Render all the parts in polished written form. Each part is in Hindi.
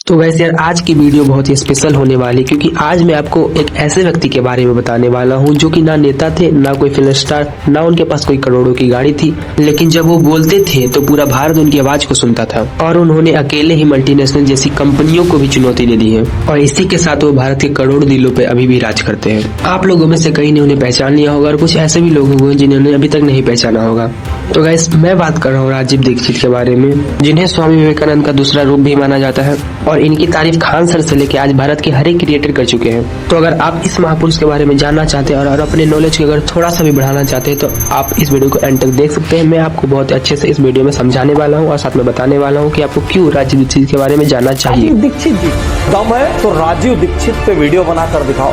तो वैसे यार आज की वीडियो बहुत ही स्पेशल होने वाली, क्योंकि आज मैं आपको एक ऐसे व्यक्ति के बारे में बताने वाला हूं जो कि ना नेता थे, ना कोई फिल्म स्टार, ना उनके पास कोई करोड़ों की गाड़ी थी, लेकिन जब वो बोलते थे तो पूरा भारत उनकी आवाज को सुनता था। और उन्होंने अकेले ही मल्टीनेशनल जैसी कंपनियों को भी चुनौती दे दी है, और इसी के साथ वो भारत के करोड़ों दिलों पे अभी भी राज करते हैं। आप लोगों में से कई ने उन्हें पहचान लिया होगा और कुछ ऐसे भी लोग होंगे जिन्होंने अभी तक नहीं पहचाना होगा। तो गाइस, मैं बात कर रहा हूँ राजीव दीक्षित के बारे में, जिन्हें स्वामी विवेकानंद का दूसरा रूप भी माना जाता है, और इनकी तारीफ खान सर से लेके आज भारत के हर एक क्रिएटर कर चुके हैं। तो अगर आप इस महापुरुष के बारे में जानना चाहते हैं और अपने नॉलेज को अगर थोड़ा सा भी बढ़ाना चाहते हैं तो आप इस वीडियो को एंड तक देख सकते हैं। मैं आपको बहुत अच्छे से इस वीडियो में समझाने वाला हूँ और साथ में बताने वाला हूँ कि आपको क्यों राजीव दीक्षित के बारे में जानना चाहिए। दीक्षित जी दम है तो राजीव दीक्षित पे वीडियो बनाकर दिखाओ,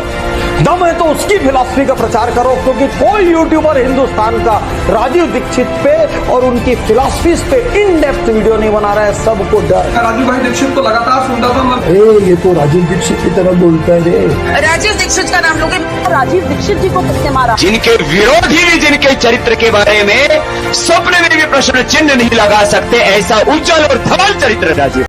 दम है तो उसकी फिलॉसफी का प्रचार करो, क्योंकि कोई यूट्यूबर हिंदुस्तान का राजीव दीक्षित पे और उनकी फिलॉसफीज पे इन डेप्थ वीडियो नहीं बना रहा है। सबको डर। राजीव भाई दीक्षित को लगातार सुनता था मैं। ये तो राजीव दीक्षित की तरह बोलता है रे। राजीव दीक्षित का नाम लोगे, राजीव दीक्षित जी को किसने मारा? जिनके विरोधी भी जिनके चरित्र के बारे में सपने में भी प्रश्न चिन्ह नहीं लगा सकते, ऐसा उज्जवल और धवल चरित्र राजीव।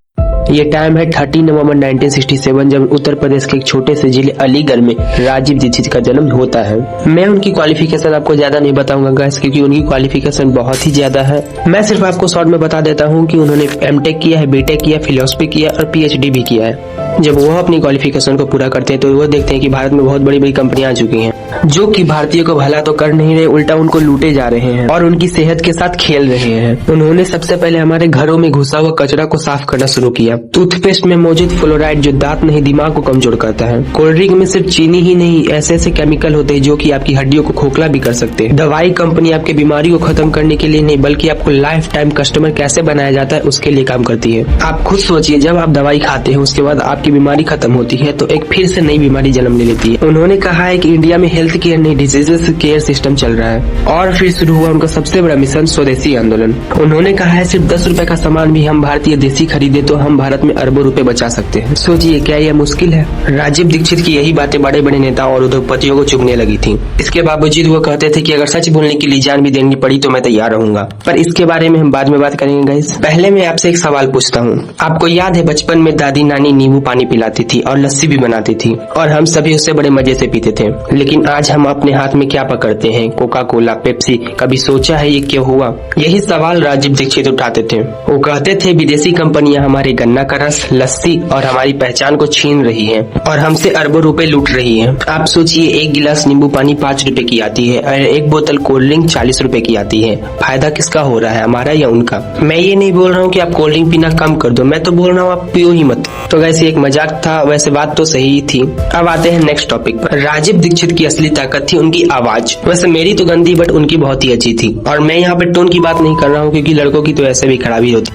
ये टाइम है 30 नवंबर 1967, जब उत्तर प्रदेश के एक छोटे से जिले अलीगढ़ में राजीव दीक्षित का जन्म होता है। मैं उनकी क्वालिफिकेशन आपको ज्यादा नहीं बताऊंगा गाइस, क्योंकि उनकी क्वालिफिकेशन बहुत ही ज्यादा है। मैं सिर्फ आपको शॉर्ट में बता देता हूं कि उन्होंने एमटेक किया है, बीटेक किया, फिलोसफी किया और पीएचडी भी किया है। जब वो अपनी क्वालिफिकेशन को पूरा करते हैं तो वो देखते हैं कि भारत में बहुत बड़ी बड़ी कंपनियां आ चुकी हैं, जो कि भारतीयों को भला तो कर नहीं रहे, उल्टा उनको लूटे जा रहे हैं और उनकी सेहत के साथ खेल रहे हैं। उन्होंने सबसे पहले हमारे घरों में घुसा हुआ कचरा को साफ करना शुरू किया। टूथपेस्ट में मौजूद फ्लोराइड जो दांत नहीं दिमाग को कमजोर करता है। कोल्ड ड्रिंक में सिर्फ चीनी ही नहीं, ऐसे ऐसे केमिकल होते हैं जो कि आपकी हड्डियों को खोखला भी कर सकते हैं। दवाई कंपनी आपके बीमारी को खत्म करने के लिए नहीं, बल्कि आपको लाइफ टाइम कस्टमर कैसे बनाया जाता है उसके लिए काम करती है। आप खुद सोचिए, जब आप दवाई खाते हैं उसके बाद आपकी बीमारी खत्म होती है तो एक फिर से नई बीमारी जन्म ले लेती है। उन्होंने कहा है कि इंडिया में हेल्थ केयर नहीं, डिजीजेस केयर सिस्टम चल रहा है। और फिर शुरू हुआ उनका सबसे बड़ा मिशन, स्वदेशी आंदोलन। उन्होंने कहा है सिर्फ 10 रुपए का सामान भी हम भारतीय देसी खरीदे तो हम भारत में अरबों रुपए बचा सकते हैं। सोचिए, क्या यह मुश्किल है? राजीव दीक्षित की यही बातें बड़े बड़े नेता और उद्योगपतियों को चुभने लगी थी। इसके बावजूद वो कहते थे कि अगर सच बोलने के लिए जान भी देनी पड़ी तो मैं तैयार रहूंगा। पर इसके बारे में हम बाद में बात करेंगे गाइस। पहले मैं आपसे एक सवाल पूछता हूँ। आपको याद है बचपन में दादी नानी नींबू पानी पिलाती थी और लस्सी भी बनाती थी, और हम सभी उससे बड़े मजे से पीते थे। लेकिन आज हम अपने हाथ में क्या पकड़ते हैं? Coca Cola, Pepsi. कभी सोचा है ये क्यों हुआ? यही सवाल राजीव दीक्षित उठाते थे। वो कहते थे विदेशी कंपनियां हमारे गन्ना का रस, लस्सी और हमारी पहचान को छीन रही है और हमसे अरबों रुपए लूट रही है। आप सोचिए, एक गिलास नींबू पानी 5 रुपए की आती है और एक बोतल कोल्ड ड्रिंक 40 रुपए की आती है। फायदा किसका हो रहा है, हमारा या उनका? मैं ये नहीं बोल रहा हूँ कि आप कोल्ड ड्रिंक पीना कम कर दो, मैं तो बोल रहा हूँ आप पियो ही मत। तो वैसे एक मजाक था, वैसे बात तो सही थी। अब आते हैं नेक्स्ट टॉपिक पर। राजीव दीक्षित की असली ताकत थी उनकी आवाज। वैसे मेरी तो गंदी, बट उनकी बहुत ही अच्छी थी। और मैं यहाँ पे टोन की बात नहीं कर रहा हूँ, क्योंकि लड़कों की तो ऐसे भी खराबी होती।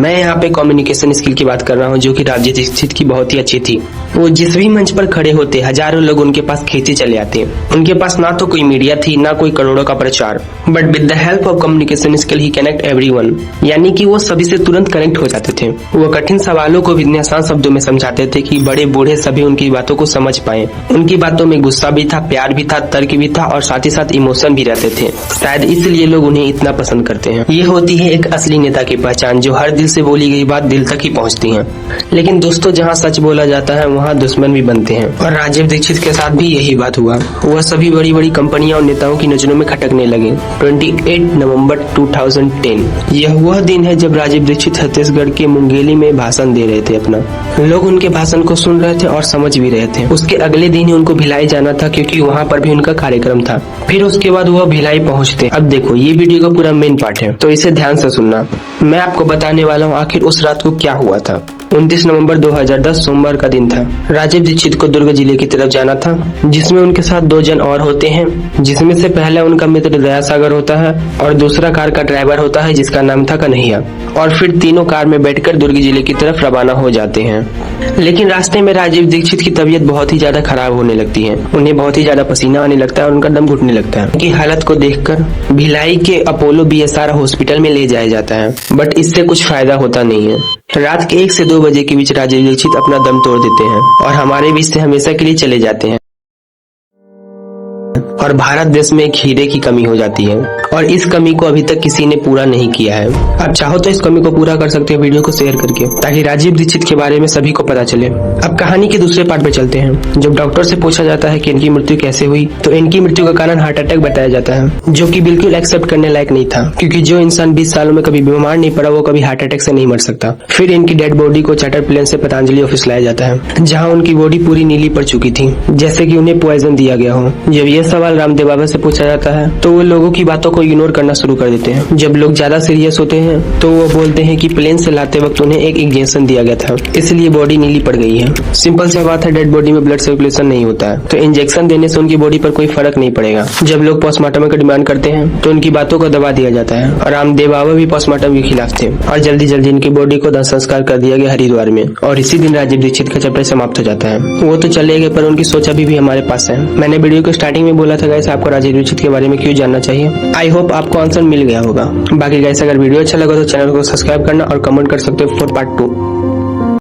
मैं यहाँ पे कम्युनिकेशन स्किल की बात कर रहा हूँ, जो कि राजीव दीक्षित की बहुत ही अच्छी थी। वो जिस भी मंच पर खड़े होते हजारों लोग उनके पास खींचे चले आते। उनके पास ना तो कोई मीडिया थी, ना कोई करोड़ों का प्रचार, but with the help of communication skill he connect everyone. यानी कि वो सभी से तुरंत कनेक्ट हो जाते थे। वो कठिन सवालों को भी इतने आसान शब्दों में समझाते थे कि बड़े बूढ़े सभी उनकी बातों को समझ पाए। उनकी बातों में गुस्सा भी था, प्यार भी था, तर्क भी था और साथ ही साथ इमोशन भी रहते थे। शायद इसलिए लोग उन्हें इतना पसंद करते हैं। ये होती है एक असली नेता की पहचान, जो हर दिल से बोली गई बात दिल तक ही पहुंचती है। लेकिन दोस्तों, जहां सच बोला जाता है वहां दुश्मन भी बनते हैं, और राजीव दीक्षित के साथ भी यही बात हुआ। वह सभी बड़ी बड़ी कंपनियां और नेताओं की नजरों में खटकने लगे। 28 नवंबर 2010 यह वह दिन है जब राजीव दीक्षित छत्तीसगढ़ के मुंगेली में भाषण दे रहे थे अपना। लोग उनके भाषण को सुन रहे थे और समझ भी रहे थे। उसके अगले दिन ही उनको भिलाई जाना था, क्योंकि वहाँ पर भी उनका कार्यक्रम था। फिर उसके बाद वह भिलाई पहुँचते। अब देखो, ये वीडियो का पूरा मेन पार्ट है, तो इसे ध्यान से सुनना। मैं आपको बताने वाला हूँ आखिर उस रात को क्या हुआ था। 29 नवंबर 2010 सोमवार का दिन था। राजीव दीक्षित को दुर्ग जिले की तरफ जाना था, जिसमें उनके साथ 2 जन और होते हैं, जिसमें से पहला उनका मित्र दया सागर होता है और दूसरा कार का ड्राइवर होता है जिसका नाम था कन्हैया। और फिर तीनों कार में बैठकर दुर्ग जिले की तरफ रवाना हो जाते हैं। लेकिन रास्ते में राजीव दीक्षित की तबीयत बहुत ही ज्यादा खराब होने लगती है। उन्हें बहुत ही ज्यादा पसीना आने लगता है और उनका दम घुटने लगता है। उनकी हालत को देखकर भिलाई के अपोलो बीएसआर हॉस्पिटल में ले जाया जाता है, बट इससे कुछ फायदा होता नहीं है। रात के 1 से 2 बजे के बीच राजीव दीक्षित अपना दम तोड़ देते हैं और हमारे बीच से हमेशा के लिए चले जाते हैं। और भारत देश में एक हीरे की कमी हो जाती है और इस कमी को अभी तक किसी ने पूरा नहीं किया है। आप चाहो तो इस कमी को पूरा कर सकते हो वीडियो को शेयर करके, ताकि राजीव दीक्षित के बारे में सभी को पता चले। अब कहानी के दूसरे पार्ट पे चलते हैं। जब डॉक्टर से पूछा जाता है कि इनकी मृत्यु कैसे हुई, तो इनकी मृत्यु का कारण हार्ट अटैक बताया जाता है, जो कि बिल्कुल एक्सेप्ट करने लायक नहीं था, क्योंकि जो इंसान 20 सालों में कभी बीमार नहीं पड़ा वो कभी हार्ट अटैक से नहीं मर सकता। फिर इनकी डेड बॉडी को चार्टर प्लेन से पतंजलि ऑफिस लाया जाता है, जहाँ उनकी बॉडी पूरी नीली पड़ चुकी थी, जैसे कि उन्हें पॉइजन दिया गया हो। जब ये सवाल रामदेव बाबा से पूछा जाता है तो वो लोगों की बातों को इग्नोर करना शुरू कर देते हैं। जब लोग ज्यादा सीरियस होते हैं तो वो बोलते हैं कि प्लेन से लाते वक्त उन्हें एक इंजेक्शन दिया गया था, इसलिए बॉडी नीली पड़ गई है। सिंपल सा बात है, डेड बॉडी में ब्लड सर्कुलेशन नहीं होता है, तो इंजेक्शन देने से उनकी बॉडी पर कोई फर्क नहीं पड़ेगा। जब लोग पोस्टमार्टम का डिमांड करते हैं तो उनकी बातों को दबा दिया जाता है, और रामदेव बाबा भी पोस्टमार्टम के खिलाफ थे और जल्दी जल्दी इनकी बॉडी को दाह संस्कार कर दिया गया हरिद्वार में, और इसी दिन राजीव दीक्षित का चैप्टर समाप्त हो जाता है। वो तो चले गए, पर उनकी सोच अभी भी हमारे पास है। मैंने वीडियो के स्टार्टिंग में बोला था गाइस, आपको राजीव दीक्षित के बारे में क्यों जानना चाहिए। आई होप आपको आंसर मिल गया होगा। बाकी गाइस, अगर वीडियो अच्छा लगा तो चैनल को सब्सक्राइब करना और कमेंट कर सकते हो फॉर पार्ट 2।